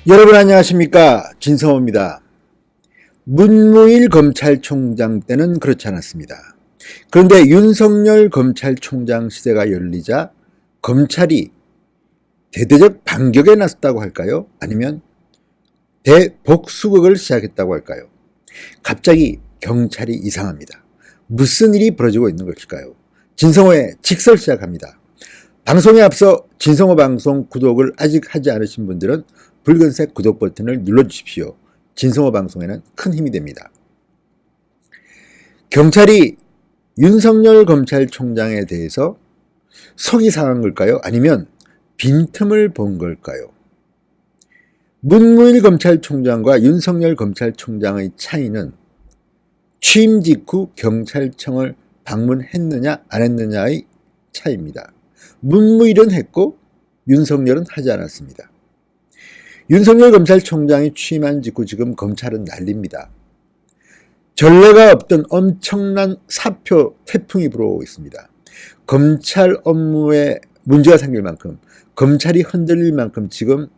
여러분 안녕하십니까, 진성호입니다. 문무일 검찰총장 때는 그렇지 않았습니다. 그런데 윤석열 검찰총장 시대가 열리자 검찰이 대대적 반격에 나섰다고 할까요? 아니면 대복수극을 시작했다고 할까요? 갑자기 경찰이 이상합니다. 무슨 일이 벌어지고 있는 것일까요? 진성호의 직설 시작합니다. 방송에 앞서 진성호 방송 구독을 아직 하지 않으신 분들은 붉은색 구독 버튼을 눌러주십시오. 진성호 방송에는 큰 힘이 됩니다. 경찰이 윤석열 검찰총장에 대해서 속이 상한 걸까요? 아니면 빈틈을 본 걸까요? 문무일 검찰총장과 윤석열 검찰총장의 차이는 취임 직후 경찰청을 방문했느냐 안 했느냐의 차이입니다. 문무일은 했고 윤석열은 하지 않았습니다. 윤석열 검찰총장이 취임한 직후 지금 검찰은 난립니다. 전례가 없던 엄청난 사표 태풍이 불어오고 있습니다. 검찰 업무에 문제가 생길 만큼, 검찰이 흔들릴 만큼 지금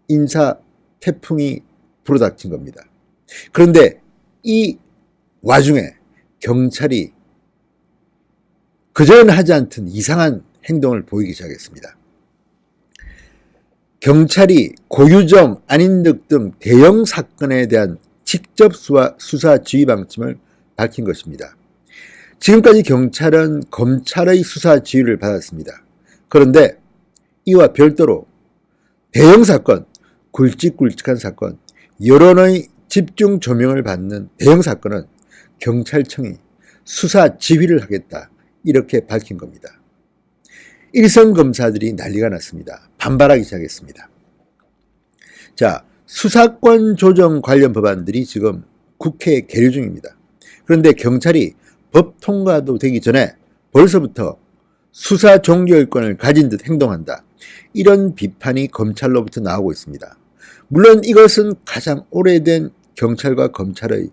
인사 태풍이 불어닥친 겁니다. 그런데 이 와중에 경찰이 그전에는 하지 않던 이상한 행동을 보이기 시작했습니다. 경찰이 고유정, 안인득 등 대형 사건에 대한 직접 수사 지휘 방침을 밝힌 것입니다. 지금까지 경찰은 검찰의 수사 지휘를 받았습니다. 그런데 이와 별도로 대형 사건, 굵직굵직한 사건, 여론의 집중 조명을 받는 대형 사건은 경찰청이 수사 지휘를 하겠다, 이렇게 밝힌 겁니다. 일선 검사들이 난리가 났습니다. 반발하기 시작했습니다. 자, 수사권 조정 관련 법안들이 지금 국회에 계류 중입니다. 그런데 경찰이 법 통과도 되기 전에 벌써부터 수사 종결권을 가진 듯 행동한다, 이런 비판이 검찰로부터 나오고 있습니다. 물론 이것은 가장 오래된 경찰과 검찰의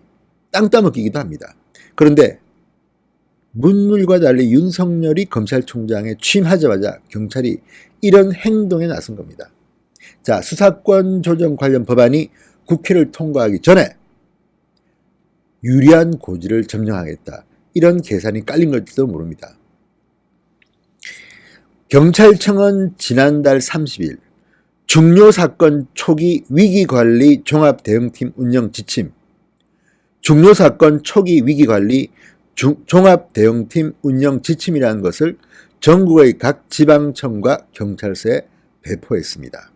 땅 따먹기이기도 합니다. 그런데 문무일과 달리 윤석열이 검찰총장에 취임하자마자 경찰이 이런 행동에 나선 겁니다. 자, 수사권 조정 관련 법안이 국회를 통과하기 전에 유리한 고지를 점령하겠다, 이런 계산이 깔린 걸지도 모릅니다. 경찰청은 지난달 30일 중요사건 초기 위기관리 종합대응팀 운영 지침, 중요사건 초기 위기관리 종합대응팀 운영 지침이라는 것을 전국의 각 지방청과 경찰서에 배포했습니다.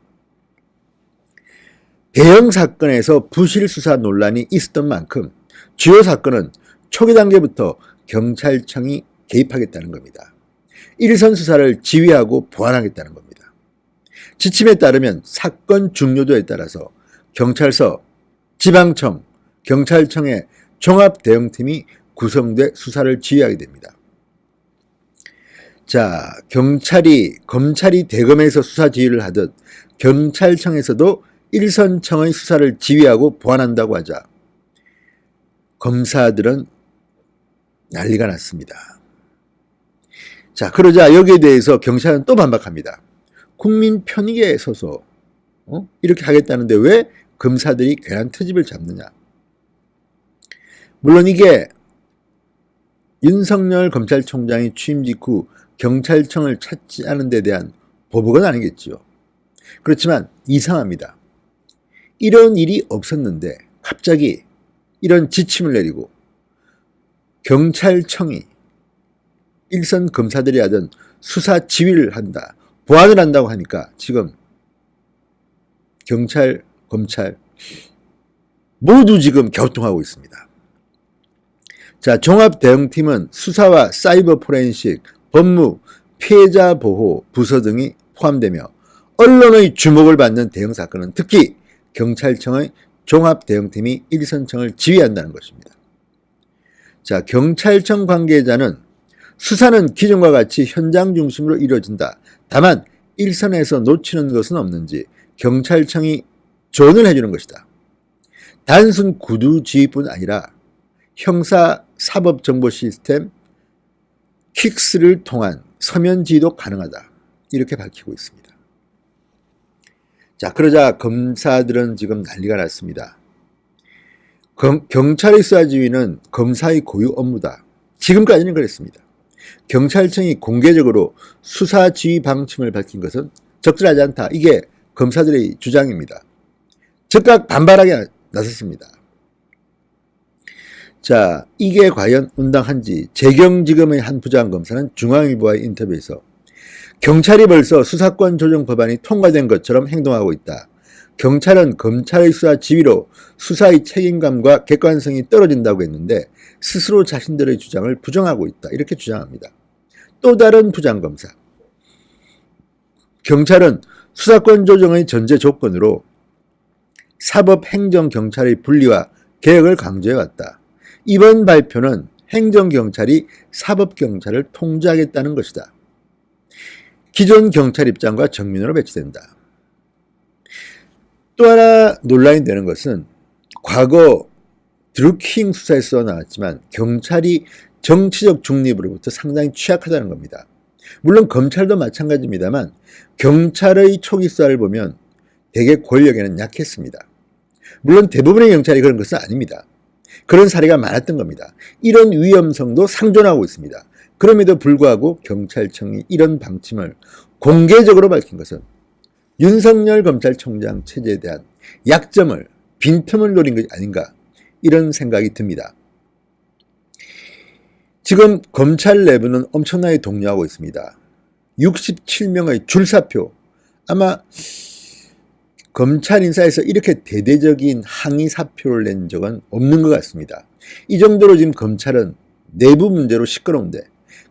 대형 사건에서 부실 수사 논란이 있었던 만큼 주요 사건은 초기 단계부터 경찰청이 개입하겠다는 겁니다. 일선 수사를 지휘하고 보완하겠다는 겁니다. 지침에 따르면 사건 중요도에 따라서 경찰서, 지방청, 경찰청의 종합대응팀이 구성돼 수사를 지휘하게 됩니다. 자, 검찰이 대검에서 수사 지휘를 하듯 경찰청에서도 일선청의 수사를 지휘하고 보완한다고 하자 검사들은 난리가 났습니다. 자, 그러자 여기에 대해서 경찰은 또 반박합니다. 국민 편익에 서서 이렇게 하겠다는데 왜 검사들이 괜한 트집을 잡느냐. 물론 이게 윤석열 검찰총장이 취임 직후 경찰청을 찾지 않은 데 대한 보복은 아니겠지요. 그렇지만 이상합니다. 이런 일이 없었는데 갑자기 이런 지침을 내리고 경찰청이 일선 검사들이 하던 수사 지휘를 한다, 보완을 한다고 하니까 지금 경찰, 검찰 모두 지금 격동하고 있습니다. 자, 종합대응팀은 수사와 사이버 포렌식, 법무, 피해자 보호 부서 등이 포함되며 언론의 주목을 받는 대형 사건은 특히 경찰청의 종합대응팀이 일선청을 지휘한다는 것입니다. 자, 경찰청 관계자는 수사는 기존과 같이 현장 중심으로 이루어진다. 다만 일선에서 놓치는 것은 없는지 경찰청이 조언을 해주는 것이다. 단순 구두 지휘뿐 아니라 형사 사법정보 시스템 킥스를 통한 서면 지휘도 가능하다, 이렇게 밝히고 있습니다. 자, 그러자 검사들은 지금 난리가 났습니다. 경찰의 수사지휘는 검사의 고유 업무다. 지금까지는 그랬습니다. 경찰청이 공개적으로 수사지휘 방침을 밝힌 것은 적절하지 않다. 이게 검사들의 주장입니다. 즉각 반발하게 나섰습니다. 자, 이게 과연 온당한지 재경지검의 한 부장검사는 중앙일보와의 인터뷰에서 경찰이 벌써 수사권 조정 법안이 통과된 것처럼 행동하고 있다. 경찰은 검찰의 수사 지휘로 수사의 책임감과 객관성이 떨어진다고 했는데 스스로 자신들의 주장을 부정하고 있다. 이렇게 주장합니다. 또 다른 부장검사. 경찰은 수사권 조정의 전제 조건으로 사법행정경찰의 분리와 개혁을 강조해왔다. 이번 발표는 행정경찰이 사법경찰을 통제하겠다는 것이다. 기존 경찰 입장과 정면으로 배치된다. 또 하나 논란이 되는 것은 과거 드루킹 수사에서 나왔지만 경찰이 정치적 중립으로부터 상당히 취약하다는 겁니다. 물론 검찰도 마찬가지입니다만 경찰의 초기 수사를 보면 대개 권력에는 약했습니다. 물론 대부분의 경찰이 그런 것은 아닙니다. 그런 사례가 많았던 겁니다. 이런 위험성도 상존하고 있습니다. 그럼에도 불구하고 경찰청이 이런 방침을 공개적으로 밝힌 것은 윤석열 검찰총장 체제에 대한 약점을, 빈틈을 노린 것이 아닌가 이런 생각이 듭니다. 지금 검찰 내부는 엄청나게 동요하고 있습니다. 67명의 줄사표, 아마 검찰 인사에서 이렇게 대대적인 항의 사표를 낸 적은 없는 것 같습니다. 이 정도로 지금 검찰은 내부 문제로 시끄러운데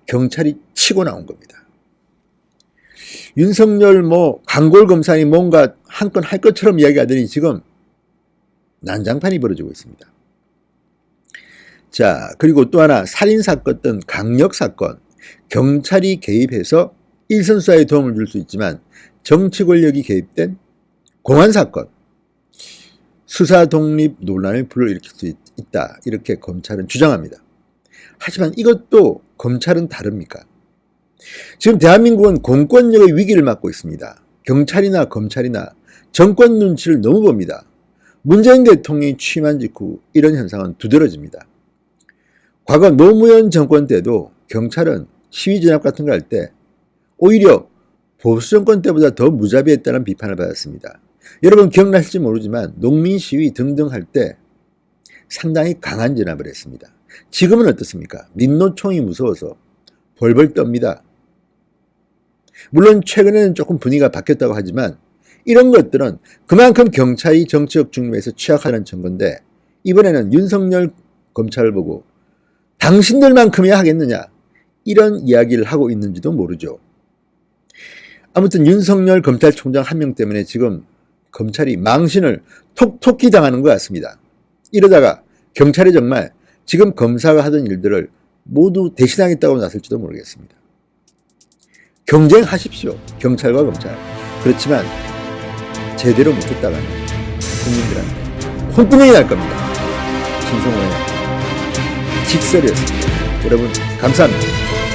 경찰이 치고 나온 겁니다. 윤석열 강골 검사니 뭔가 한 건 할 것처럼 이야기하더니 지금 난장판이 벌어지고 있습니다. 자, 그리고 또 하나 살인사건 등 강력사건, 경찰이 개입해서 일선 수사에 도움을 줄 수 있지만 정치 권력이 개입된 공안사건, 수사 독립 논란을 불러일으킬 수 있다. 이렇게 검찰은 주장합니다. 하지만 이것도 검찰은 다릅니까? 지금 대한민국은 공권력의 위기를 맞고 있습니다. 경찰이나 검찰이나 정권 눈치를 너무 봅니다. 문재인 대통령이 취임한 직후 이런 현상은 두드러집니다. 과거 노무현 정권 때도 경찰은 시위 진압 같은 걸 할 때 오히려 보수 정권 때보다 더 무자비했다는 비판을 받았습니다. 여러분 기억나실지 모르지만 농민 시위 등등 할 때 상당히 강한 진압을 했습니다. 지금은 어떻습니까? 민노총이 무서워서 벌벌 떱니다. 물론 최근에는 조금 분위기가 바뀌었다고 하지만 이런 것들은 그만큼 경찰이 정치적 중립에서 취약하는 증거인데 이번에는 윤석열 검찰을 보고 당신들만큼이야 하겠느냐 이런 이야기를 하고 있는지도 모르죠. 아무튼 윤석열 검찰총장 한 명 때문에 지금 검찰이 망신을 톡톡히 당하는 것 같습니다. 이러다가 경찰이 정말 지금 검사가 하던 일들을 모두 대신하겠다고 나설지도 모르겠습니다. 경쟁하십시오. 경찰과 검찰. 그렇지만 제대로 못했다가는 국민들한테 혼구멍이 날 겁니다. 김성호의 직설이었습니다. 여러분 감사합니다.